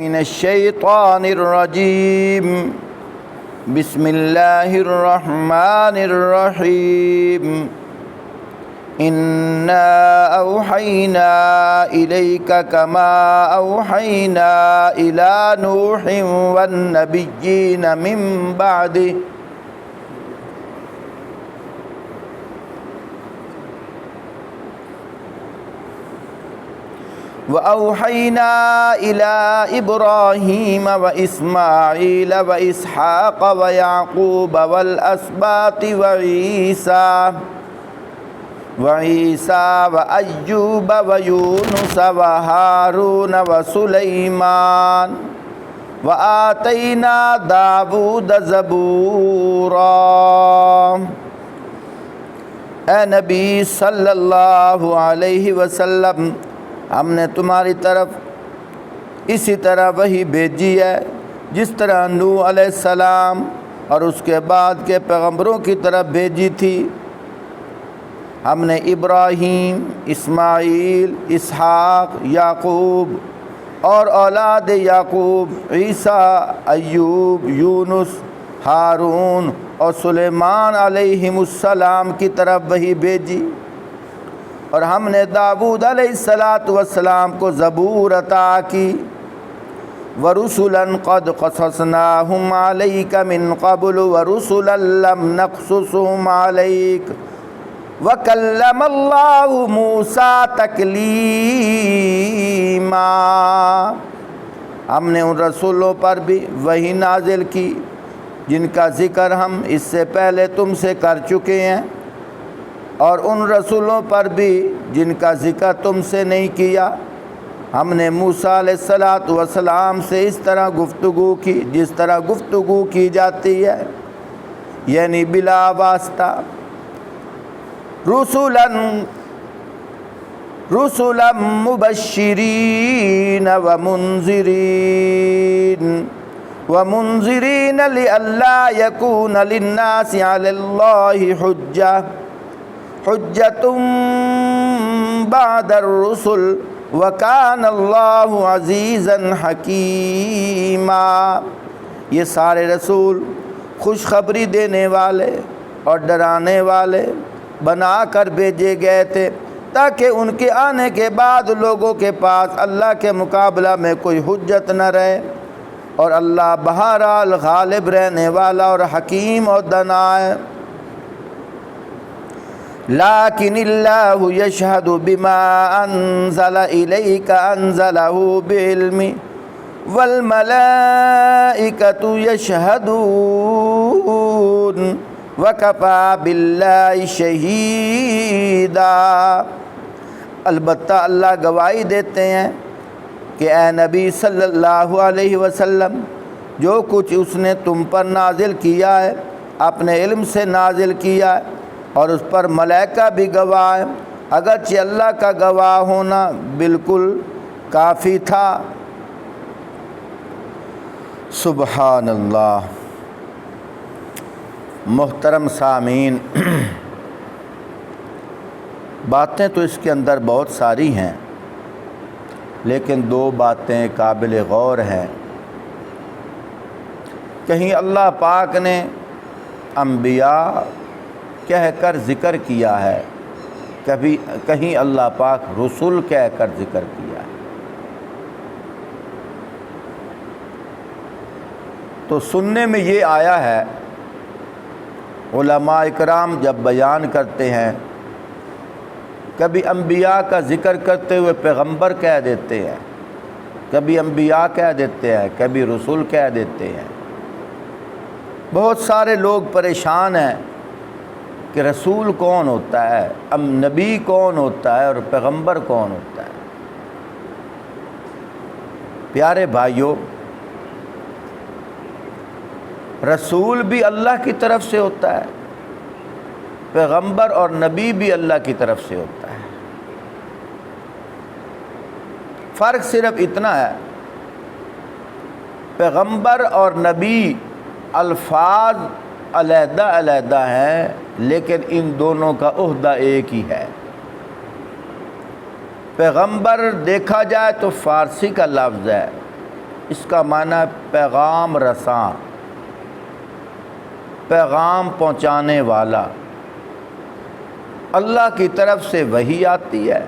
من الشیطان الرجیم بسم اللہ الرحمن الرحیم انا اوحینا الیک کما اوحینا الی نوح والنبیین من بعدہ وَأَوْحَيْنَا إِلَىٰ إِبْرَاهِيمَ وَإِسْمَاعِيلَ وَإِسْحَاقَ وَيَعْقُوبَ وَالْأَسْبَاطِ وَعِيسَىٰ وَأَيُّوبَ وَيُونُسَ وَهَارُونَ وَسُلَيْمَانَ وَآتَيْنَا دَاوُودَ زَبُورًا۔ اے نبی صلی اللہ علیہ وسلم، ہم نے تمہاری طرف اسی طرح وحی بھیجی ہے جس طرح نوح علیہ السلام اور اس کے بعد کے پیغمبروں کی طرف بھیجی تھی۔ ہم نے ابراہیم، اسماعیل، اسحاق، یعقوب اور اولاد یعقوب، عیسیٰ، ایوب، یونس، ہارون اور سلیمان علیہم السلام کی طرف وحی بھیجی، اور ہم نے داؤد علیہ السلام کو زبور عطا کی۔ وَرُسُلًا قَدْ قَصَصْنَاهُمْ عَلَيْكَ مِنْ قَبْلُ وَرُسُلًا لَمْ نَقْصُصْهُمْ عَلَيْكَ وَكَلَّمَ اللَّهُ مُوسَىٰ تَكْلِيمًا۔ ہم نے ان رسولوں پر بھی وحی نازل کی جن کا ذکر ہم اس سے پہلے تم سے کر چکے ہیں، اور ان رسولوں پر بھی جن کا ذکر تم سے نہیں کیا۔ ہم نے موسیٰ علیہ السلام سے اس طرح گفتگو کی جس طرح گفتگو کی جاتی ہے، یعنی بلا واسطہ۔ رسلا مبشرین ومنذرین لئلا یکون للناس علی اللہ حجۃ بعد الرسل وکان اللہ عزیزا حکیما۔ یہ سارے رسول خوشخبری دینے والے اور ڈرانے والے بنا کر بھیجے گئے تھے تاکہ ان کے آنے کے بعد لوگوں کے پاس اللہ کے مقابلہ میں کوئی حجت نہ رہے، اور اللہ بہرحال غالب رہنے والا اور حکیم اور دانا ہے۔ لیکن اللہ یشہد بما انزل الیک انزلہ بعلم والملائکۃ یشہدون وکفی باللہ شہیدا۔ البتہ اللہ گواہی دیتے ہیں کہ اے نبی صلی اللہ علیہ وسلم، جو کچھ اس نے تم پر نازل کیا ہے اپنے علم سے نازل کیا ہے، اور اس پر ملائکہ بھی گواہ ہیں، اگرچہ اللہ کا گواہ ہونا بالکل کافی تھا۔ سبحان اللہ۔ محترم سامعین، باتیں تو اس کے اندر بہت ساری ہیں، لیکن دو باتیں قابل غور ہیں۔ کہیں اللہ پاک نے انبیاء کہہ کر ذکر کیا ہے، کہیں اللہ پاک رسول کہہ کر ذکر کیا ہے۔ تو سننے میں یہ آیا ہے، علماء اکرام جب بیان کرتے ہیں، کبھی انبیاء کا ذکر کرتے ہوئے پیغمبر کہہ دیتے ہیں، کبھی انبیاء کہہ دیتے ہیں، کبھی رسول کہہ دیتے ہیں۔ بہت سارے لوگ پریشان ہیں کہ رسول کون ہوتا ہے، نبی کون ہوتا ہے، اور پیغمبر کون ہوتا ہے۔ پیارے بھائیوں، رسول بھی اللہ کی طرف سے ہوتا ہے، پیغمبر اور نبی بھی اللہ کی طرف سے ہوتا ہے۔ فرق صرف اتنا ہے، پیغمبر اور نبی الفاظ علیحدہ علیحدہ ہیں، لیکن ان دونوں کا عہدہ ایک ہی ہے۔ پیغمبر دیکھا جائے تو فارسی کا لفظ ہے، اس کا معنی ہے پیغام رساں، پیغام پہنچانے والا۔ اللہ کی طرف سے وحی آتی ہے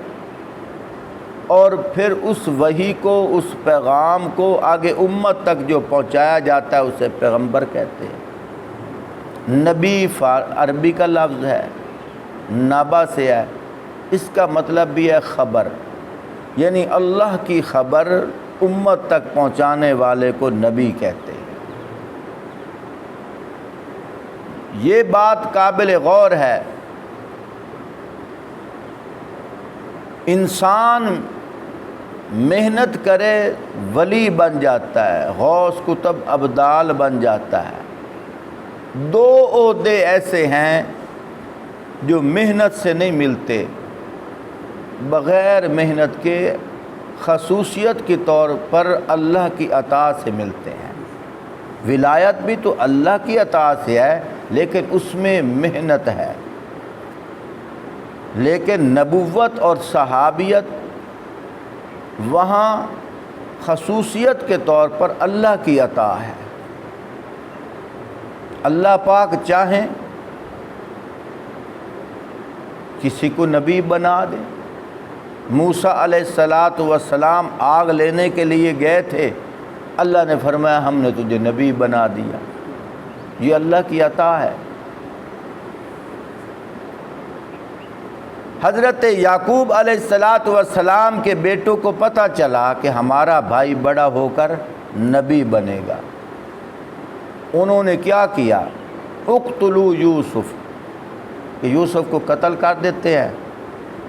اور پھر اس وحی کو، اس پیغام کو آگے امت تک جو پہنچایا جاتا ہے اسے پیغمبر کہتے ہیں۔ نبی عربی کا لفظ ہے، نبا سے ہے، اس کا مطلب بھی ہے خبر، یعنی اللہ کی خبر امت تک پہنچانے والے کو نبی کہتے ہیں۔ یہ بات قابل غور ہے۔ انسان محنت کرے ولی بن جاتا ہے، غوث کتب ابدال بن جاتا ہے۔ دو عہدے ایسے ہیں جو محنت سے نہیں ملتے، بغیر محنت کے خصوصیت کے طور پر اللہ کی عطا سے ملتے ہیں۔ ولایت بھی تو اللہ کی عطا سے ہے لیکن اس میں محنت ہے، لیکن نبوت اور صحابیت وہاں خصوصیت کے طور پر اللہ کی عطا ہے۔ اللہ پاک چاہیں کسی کو نبی بنا دے۔ موسیٰ علیہ السلام آگ لینے کے لیے گئے تھے، اللہ نے فرمایا ہم نے تجھے نبی بنا دیا۔ یہ اللہ کی عطا ہے۔ حضرت یعقوب علیہ السلام کے بیٹوں کو پتہ چلا کہ ہمارا بھائی بڑا ہو کر نبی بنے گا۔ انہوں نے کیا کیا؟ اقتلوا یوسف، کہ یوسف کو قتل کر دیتے ہیں،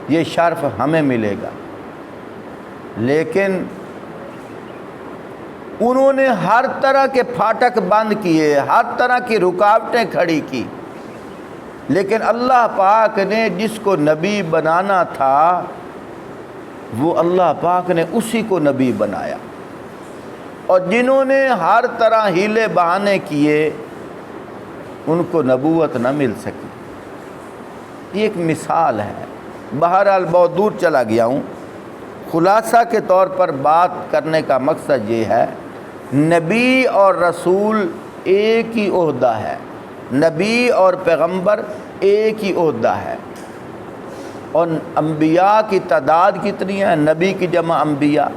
یہ شرف ہمیں ملے گا۔ لیکن انہوں نے ہر طرح کے پھاٹک بند کیے، ہر طرح کی رکاوٹیں کھڑی کی، لیکن اللہ پاک نے جس کو نبی بنانا تھا وہ اللہ پاک نے اسی کو نبی بنایا، اور جنہوں نے ہر طرح ہیلے بہانے کیے ان کو نبوت نہ مل سکی۔ یہ ایک مثال ہے۔ بہرحال بہت دور چلا گیا ہوں، خلاصہ کے طور پر بات کرنے کا مقصد یہ ہے، نبی اور رسول ایک ہی عہدہ ہے، نبی اور پیغمبر ایک ہی عہدہ ہے۔ اور انبیاء کی تعداد کتنی ہے؟ نبی کی جمع انبیاء،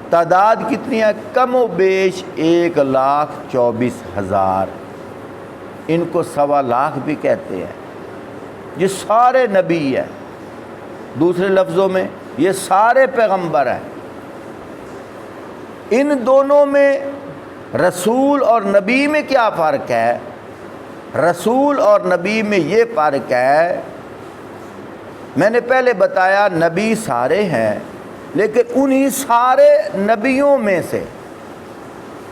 تعداد کتنی ہے؟ کم و بیش 1,24,000، ان کو 1.25 لاکھ بھی کہتے ہیں۔ یہ سارے نبی ہیں، دوسرے لفظوں میں یہ سارے پیغمبر ہیں۔ ان دونوں میں رسول اور نبی میں کیا فرق ہے؟ رسول اور نبی میں یہ فرق ہے، میں نے پہلے بتایا نبی سارے ہیں، لیکن انہی سارے نبیوں میں سے،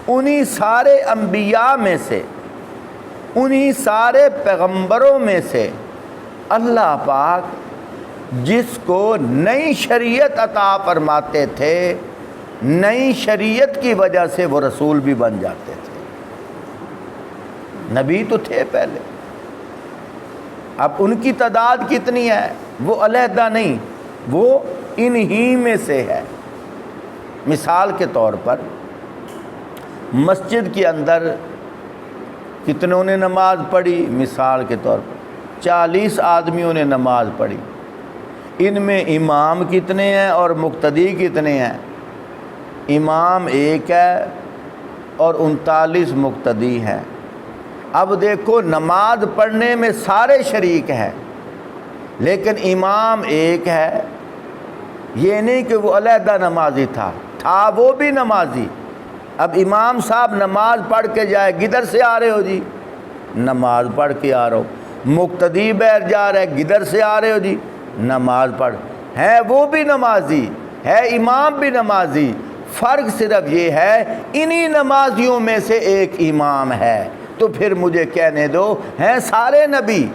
انہی سارے انبیاء میں سے، انہی سارے پیغمبروں میں سے اللہ پاک جس کو نئی شریعت عطا فرماتے تھے، نئی شریعت کی وجہ سے وہ رسول بھی بن جاتے تھے۔ نبی تو تھے پہلے، اب ان کی تعداد کتنی ہے وہ علیحدہ نہیں، وہ انہی میں سے ہے۔ مثال کے طور پر مسجد کے اندر کتنوں نے نماز پڑھی؟ مثال کے طور پر 40 آدمیوں نے نماز پڑھی۔ ان میں امام کتنے ہیں اور مقتدی کتنے ہیں؟ امام ایک ہے اور 39 مقتدی ہیں۔ اب دیکھو نماز پڑھنے میں سارے شریک ہیں، لیکن امام ایک ہے۔ یہ نہیں کہ وہ علیحدہ نمازی تھا وہ بھی نمازی۔ اب امام صاحب نماز پڑھ کے جائے، کدھر سے آ رہے ہو جی؟ نماز پڑھ کے آ رہا ہو۔ مقتدی بیٹھ جا رہے، کدھر سے آ رہے ہو جی؟ نماز پڑھ۔ ہے وہ بھی نمازی، ہے امام بھی نمازی، فرق صرف یہ ہے انہی نمازیوں میں سے ایک امام ہے۔ تو پھر مجھے کہنے دو، ہیں سارے نبی،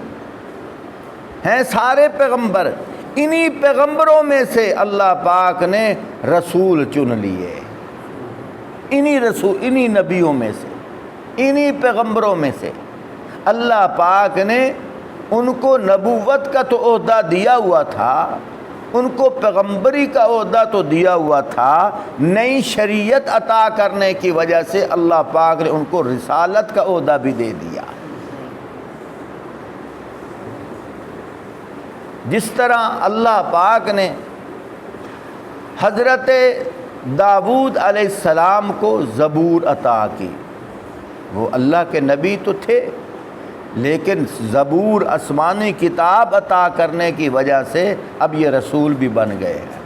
ہیں سارے پیغمبر، انہی پیغمبروں میں سے اللہ پاک نے رسول چن لیے، انہی نبیوں میں سے، انہی پیغمبروں میں سے اللہ پاک نے ان کو نبوت کا تو عہدہ دیا ہوا تھا، ان کو پیغمبری کا عہدہ تو دیا ہوا تھا، نئی شریعت عطا کرنے کی وجہ سے اللہ پاک نے ان کو رسالت کا عہدہ بھی دے دیا۔ جس طرح اللہ پاک نے حضرت داؤد علیہ السلام کو زبور عطا کی، وہ اللہ کے نبی تو تھے لیکن زبور آسمانی کتاب عطا کرنے کی وجہ سے اب یہ رسول بھی بن گئے ہیں۔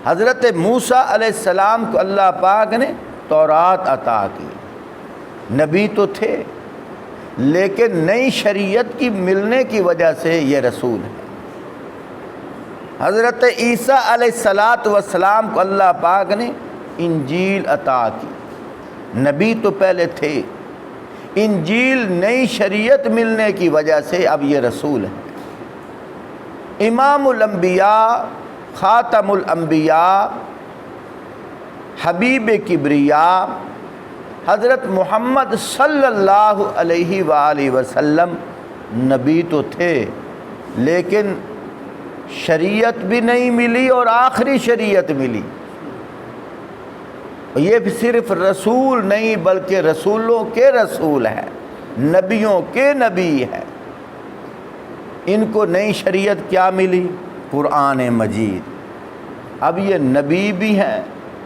حضرت موسیٰ علیہ السلام کو اللہ پاک نے تورات عطا کی، نبی تو تھے لیکن نئی شریعت کی ملنے کی وجہ سے یہ رسول ہے۔ حضرت عیسیٰ علیہ السلام کو اللہ پاک نے انجیل عطا کی، نبی تو پہلے تھے، انجیل نئی شریعت ملنے کی وجہ سے اب یہ رسول ہے۔ امام الانبیاء، خاتم الانبیاء، حبیب کبریاء حضرت محمد صلی اللہ علیہ وآلہ وسلم نبی تو تھے لیکن شریعت بھی نہیں ملی اور آخری شریعت ملی۔ یہ صرف رسول نہیں بلکہ رسولوں کے رسول ہے، نبیوں کے نبی ہے۔ ان کو نئی شریعت کیا ملی؟ قرآن مجید۔ اب یہ نبی بھی ہیں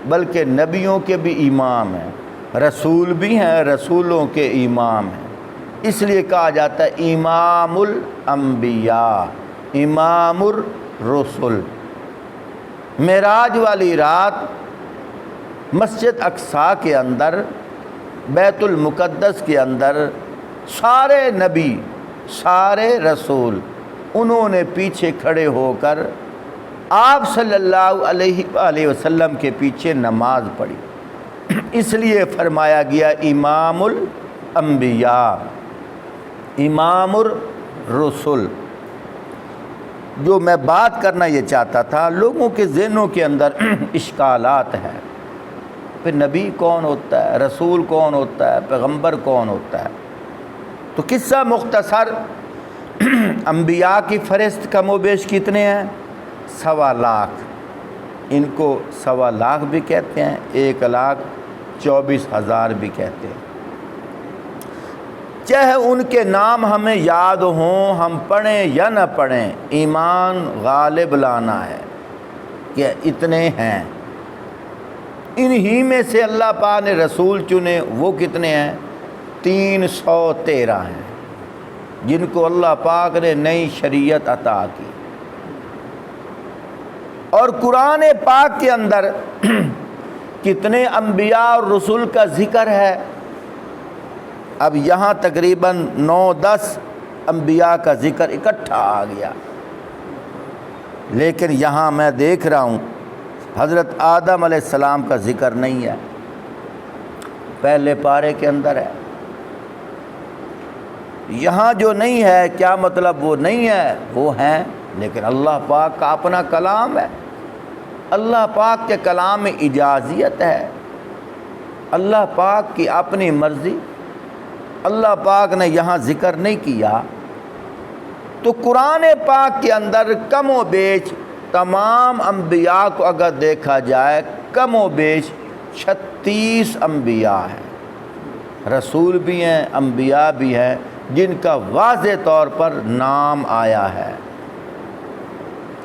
بلکہ نبیوں کے بھی امام ہیں، رسول بھی ہیں، رسولوں کے امام ہیں۔ اس لیے کہا جاتا ہے امام الانبیاء، امام الرسل۔ معراج والی رات مسجد اقصیٰ کے اندر، بیت المقدس کے اندر سارے نبی، سارے رسول، انہوں نے پیچھے کھڑے ہو کر آپ صلی اللہ علیہ وآلہ وسلم کے پیچھے نماز پڑھی۔ اس لیے فرمایا گیا امام الانبیاء، امام الرسل۔ جو میں بات کرنا یہ چاہتا تھا، لوگوں کے ذہنوں کے اندر اشکالات ہیں، پھر نبی کون ہوتا ہے، رسول کون ہوتا ہے، پیغمبر کون ہوتا ہے؟ تو قصہ مختصر، انبیاء کی فہرست کم و بیش کتنے ہیں؟ 1.25 لاکھ۔ ان کو 1.25 لاکھ بھی کہتے ہیں، 1,24,000 بھی کہتے ہیں۔ چاہے ان کے نام ہمیں یاد ہوں، ہم پڑھیں یا نہ پڑھیں، ایمان غالب لانا ہے کہ اتنے ہیں۔ انہی میں سے اللہ پاک نے رسول چنے، وہ کتنے ہیں؟ 313 ہیں، جن کو اللہ پاک نے نئی شریعت عطا کی۔ اور قرآن پاک کے اندر کتنے انبیاء اور رسول کا ذکر ہے؟ اب یہاں تقریباً 9-10 انبیاء کا ذکر اکٹھا آ گیا، لیکن یہاں میں دیکھ رہا ہوں حضرت آدم علیہ السلام کا ذکر نہیں ہے، پہلے پارے کے اندر ہے۔ یہاں جو نہیں ہے کیا مطلب وہ نہیں ہے؟ وہ ہیں، لیکن اللہ پاک کا اپنا کلام ہے، اللہ پاک کے کلام میں اجازیت ہے، اللہ پاک کی اپنی مرضی، اللہ پاک نے یہاں ذکر نہیں کیا۔ تو قرآن پاک کے اندر کم و بیش تمام انبیاء کو اگر دیکھا جائے، کم و بیش 36 انبیاء ہیں، رسول بھی ہیں، انبیاء بھی ہیں، جن کا واضح طور پر نام آیا ہے۔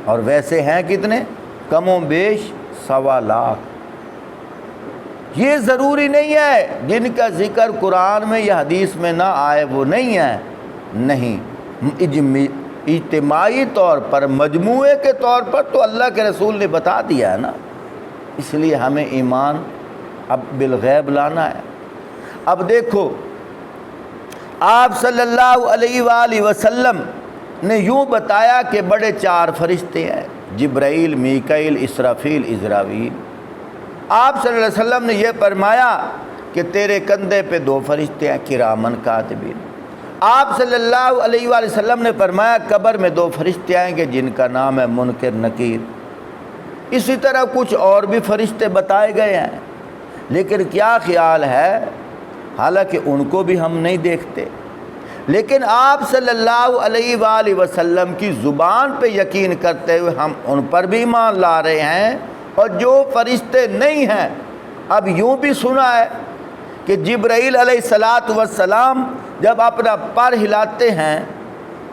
اور ویسے ہیں کتنے؟ کم و بیش 1.25 لاکھ۔ یہ ضروری نہیں ہے جن کا ذکر قرآن میں یا حدیث میں نہ آئے وہ نہیں ہے، نہیں، اجتماعی طور پر، مجموعے کے طور پر تو اللہ کے رسول نے بتا دیا ہے نا۔ اس لیے ہمیں ایمان اب بالغیب لانا ہے۔ اب دیکھو، آپ صلی اللہ علیہ وآلہ وسلم نے یوں بتایا کہ بڑے 4 فرشتے ہیں، جبرائیل، میکائیل، اسرافیل، عزرائیل۔ آپ صلی اللہ علیہ وسلم نے یہ فرمایا کہ تیرے کندھے پہ 2 فرشتے ہیں، کرامن کاتبین۔ آپ صلی اللہ علیہ وآلہ وسلم نے فرمایا قبر میں 2 فرشتے آئیں گے جن کا نام ہے منکر نکیر۔ اسی طرح کچھ اور بھی فرشتے بتائے گئے ہیں، لیکن کیا خیال ہے، حالانکہ ان کو بھی ہم نہیں دیکھتے، لیکن آپ صلی اللہ علیہ وآلہ وسلم کی زبان پہ یقین کرتے ہوئے ہم ان پر بھی ایمان لا رہے ہیں، اور جو فرشتے نہیں ہیں، اب یوں بھی سنا ہے کہ جبرائیل علیہ السلام جب اپنا پر ہلاتے ہیں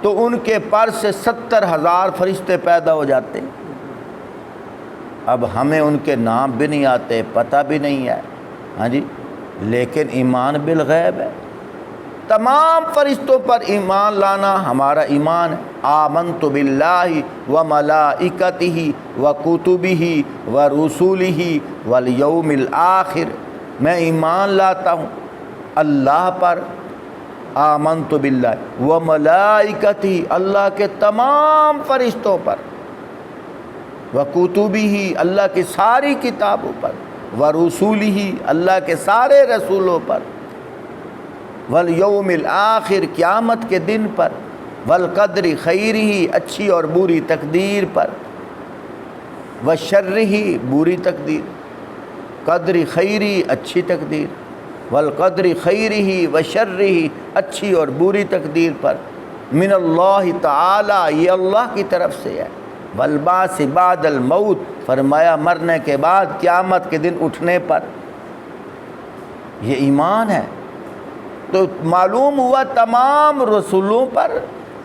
تو ان کے پر سے 70,000 فرشتے پیدا ہو جاتے ہیں۔ اب ہمیں ان کے نام بھی نہیں آتے، پتہ بھی نہیں ہے، ہاں جی، لیکن ایمان بالغیب ہے۔ تمام فرشتوں پر ایمان لانا ہمارا ایمان ہے۔ آمنت باللہ وملائکتہ وکتبہ ورسلہ والیوم الآخر، میں ایمان لاتا ہوں اللہ پر، آمنت باللہ وملائکتہ، اللہ کے تمام فرشتوں پر، وکتبہ، اللہ کی ساری کتابوں پر، ورسلہ، اللہ کے سارے رسولوں پر، والیوم الآخر، قیامت کے دن پر، والقدر خیرہ، اچھی اور بری تقدیر پر، وشرہ، بری تقدیر، قدر خیری، اچھی تقدیر، والقدر خیرہ وشرہ، اچھی اور بری تقدیر پر، من اللہ تعالی، یہ اللہ کی طرف سے ہے، والبعث بعد الموت، فرمایا مرنے کے بعد قیامت کے دن اٹھنے پر، یہ ایمان ہے۔ تو معلوم ہوا تمام رسولوں پر،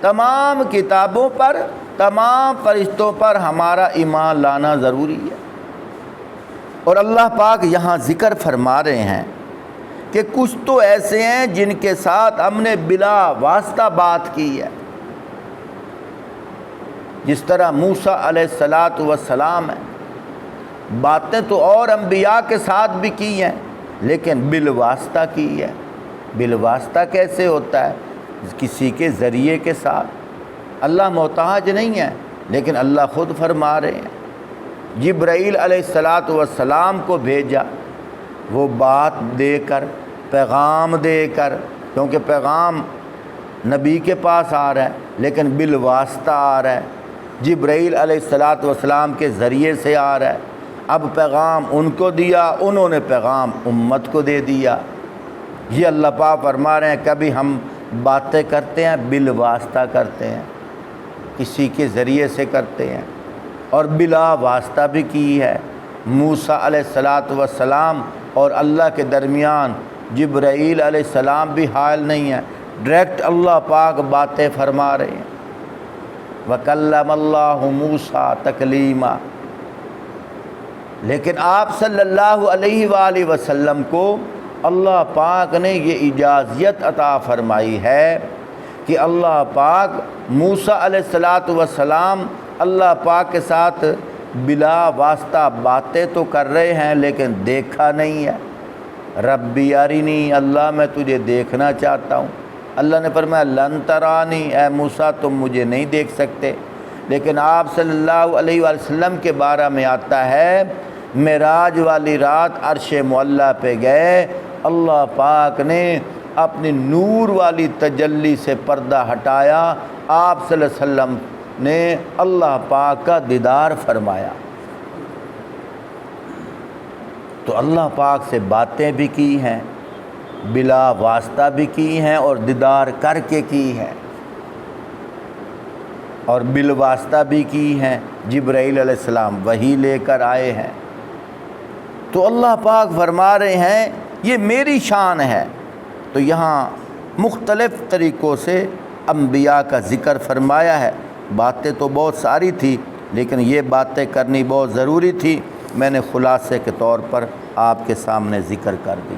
تمام کتابوں پر، تمام فرشتوں پر ہمارا ایمان لانا ضروری ہے۔ اور اللہ پاک یہاں ذکر فرما رہے ہیں کہ کچھ تو ایسے ہیں جن کے ساتھ ہم نے بلا واسطہ بات کی ہے، جس طرح موسیٰ علیہ السلام ہے، باتیں تو اور انبیاء کے ساتھ بھی کی ہیں لیکن بالواسطہ کی ہے۔ بالواسطہ کیسے ہوتا ہے؟ کسی کے ذریعے کے ساتھ۔ اللہ محتاج نہیں ہے، لیکن اللہ خود فرما رہے ہیں جبرائیل علیہ السلام کو بھیجا، وہ بات دے کر، پیغام دے کر، کیونکہ پیغام نبی کے پاس آ رہا ہے لیکن بالواسطہ آ رہا ہے، جبرائیل علیہ السلام کے ذریعے سے آ رہا ہے۔ اب پیغام ان کو دیا، انہوں نے پیغام امت کو دے دیا۔ یہ اللہ پاک فرما رہے ہیں کبھی ہم باتیں کرتے ہیں بالواسطہ کرتے ہیں، کسی کے ذریعے سے کرتے ہیں، اور بلا واسطہ بھی کی ہے۔ موسیٰ علیہ السلام اور اللہ کے درمیان جبرائیل علیہ السلام بھی حائل نہیں ہے، ڈائریکٹ اللہ پاک باتیں فرما رہے ہیں۔ وَكَلَّمَ اللَّهُ مُوسَىٰ تَكْلِيمًا، لیکن آپ صلی اللہ علیہ وآلہ وسلم کو اللہ پاک نے یہ اجازت عطا فرمائی ہے کہ اللہ پاک موسیٰ علیہ السلام اللہ پاک کے ساتھ بلا واسطہ باتیں تو کر رہے ہیں لیکن دیکھا نہیں ہے۔ ربی ارنی، اللہ میں تجھے دیکھنا چاہتا ہوں۔ اللہ نے فرمایا لن ترانی، اے موسیٰ تم مجھے نہیں دیکھ سکتے۔ لیکن آپ صلی اللہ علیہ وآلہ وسلم کے بارے میں آتا ہے معراج والی رات عرش معلیٰ پہ گئے، اللہ پاک نے اپنی نور والی تجلی سے پردہ ہٹایا، آپ صلی اللہ علیہ وسلم نے اللہ پاک کا دیدار فرمایا۔ تو اللہ پاک سے باتیں بھی کی ہیں، بلا واسطہ بھی کی ہیں، اور دیدار کر کے کی ہیں، اور بالواسطہ بھی کی ہیں۔ جبرائیل علیہ السلام وحی لے کر آئے ہیں۔ تو اللہ پاک فرما رہے ہیں یہ میری شان ہے۔ تو یہاں مختلف طریقوں سے انبیاء کا ذکر فرمایا ہے۔ باتیں تو بہت ساری تھی لیکن یہ باتیں کرنی بہت ضروری تھی، میں نے خلاصے کے طور پر آپ کے سامنے ذکر کر دی۔